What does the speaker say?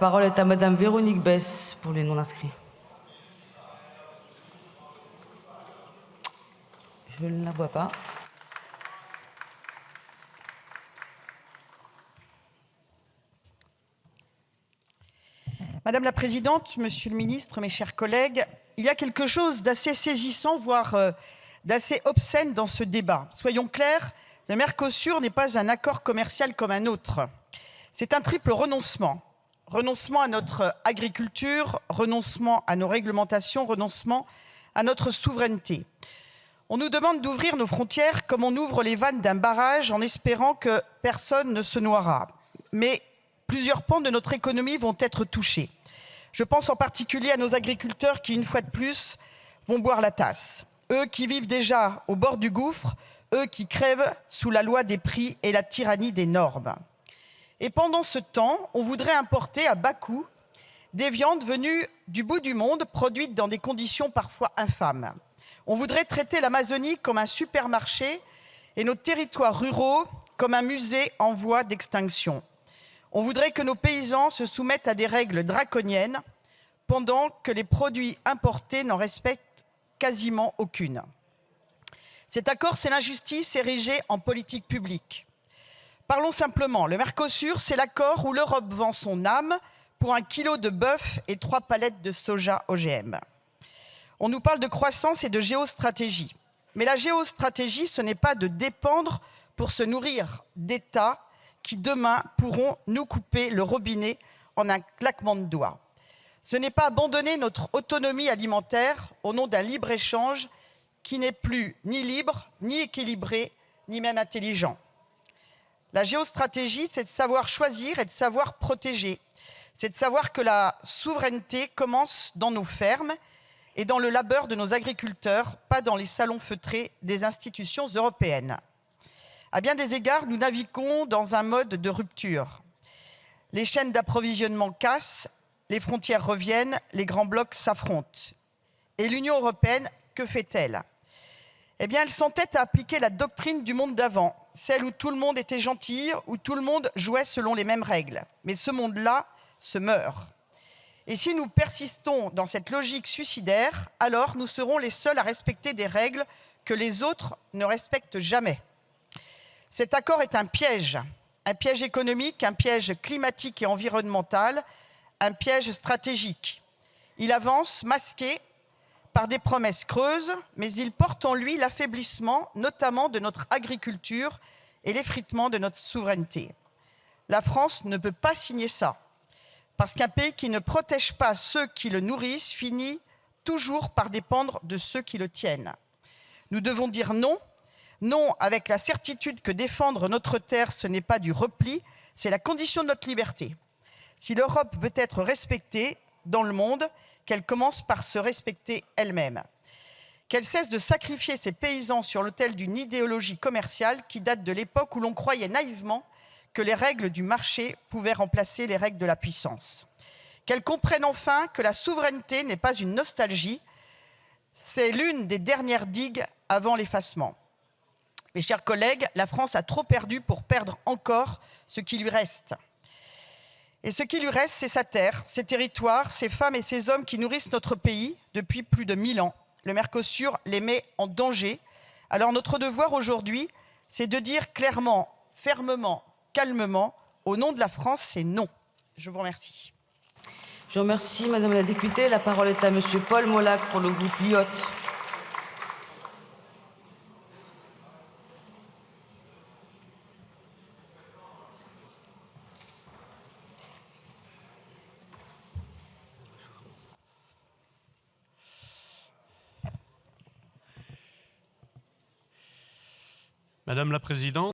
parole est à Madame Véronique Besse pour les non-inscrits. Je ne la vois pas. Madame la Présidente, Monsieur le Ministre, mes chers collègues, il y a quelque chose d'assez saisissant, voire d'assez obscène dans ce débat. Soyons clairs, le Mercosur n'est pas un accord commercial comme un autre. C'est un triple renoncement. Renoncement à notre agriculture, renoncement à nos réglementations, renoncement à notre souveraineté. On nous demande d'ouvrir nos frontières comme on ouvre les vannes d'un barrage en espérant que personne ne se noiera. Mais plusieurs pans de notre économie vont être touchés. Je pense en particulier à nos agriculteurs qui, une fois de plus, vont boire la tasse. Eux qui vivent déjà au bord du gouffre, eux qui crèvent sous la loi des prix et la tyrannie des normes. Et pendant ce temps, on voudrait importer à bas coût des viandes venues du bout du monde, produites dans des conditions parfois infâmes. On voudrait traiter l'Amazonie comme un supermarché et nos territoires ruraux comme un musée en voie d'extinction. On voudrait que nos paysans se soumettent à des règles draconiennes pendant que les produits importés n'en respectent quasiment aucune. Cet accord, c'est l'injustice érigée en politique publique. Parlons simplement, le Mercosur, c'est l'accord où l'Europe vend son âme pour 1 kilo de bœuf et 3 palettes de soja OGM. On nous parle de croissance et de géostratégie. Mais la géostratégie, ce n'est pas de dépendre pour se nourrir d'États qui demain pourront nous couper le robinet en un claquement de doigts. Ce n'est pas abandonner notre autonomie alimentaire au nom d'un libre-échange qui n'est plus ni libre, ni équilibré, ni même intelligent. La géostratégie, c'est de savoir choisir et de savoir protéger. C'est de savoir que la souveraineté commence dans nos fermes et dans le labeur de nos agriculteurs, pas dans les salons feutrés des institutions européennes. À bien des égards, nous naviguons dans un mode de rupture. Les chaînes d'approvisionnement cassent, les frontières reviennent, les grands blocs s'affrontent. Et l'Union européenne, que fait-elle ? Eh bien, elle s'entête à appliquer la doctrine du monde d'avant, celle où tout le monde était gentil, où tout le monde jouait selon les mêmes règles. Mais ce monde-là se meurt. Et si nous persistons dans cette logique suicidaire, alors nous serons les seuls à respecter des règles que les autres ne respectent jamais. Cet accord est un piège économique, un piège climatique et environnemental, un piège stratégique. Il avance masqué par des promesses creuses, mais il porte en lui l'affaiblissement, notamment de notre agriculture et l'effritement de notre souveraineté. La France ne peut pas signer ça, parce qu'un pays qui ne protège pas ceux qui le nourrissent finit toujours par dépendre de ceux qui le tiennent. Nous devons dire non. Non, avec la certitude que défendre notre terre, ce n'est pas du repli, c'est la condition de notre liberté. Si l'Europe veut être respectée dans le monde, qu'elle commence par se respecter elle-même. Qu'elle cesse de sacrifier ses paysans sur l'autel d'une idéologie commerciale qui date de l'époque où l'on croyait naïvement que les règles du marché pouvaient remplacer les règles de la puissance. Qu'elle comprenne enfin que la souveraineté n'est pas une nostalgie, c'est l'une des dernières digues avant l'effacement. Mes chers collègues, la France a trop perdu pour perdre encore ce qui lui reste. Et ce qui lui reste, c'est sa terre, ses territoires, ses femmes et ses hommes qui nourrissent notre pays depuis plus de 1000 ans. Le Mercosur les met en danger. Alors notre devoir aujourd'hui, c'est de dire clairement, fermement, calmement, au nom de la France, c'est non. Je vous remercie. Je vous remercie, Madame la députée. La parole est à Monsieur Paul Molac pour le groupe LIOT. Madame la Présidente,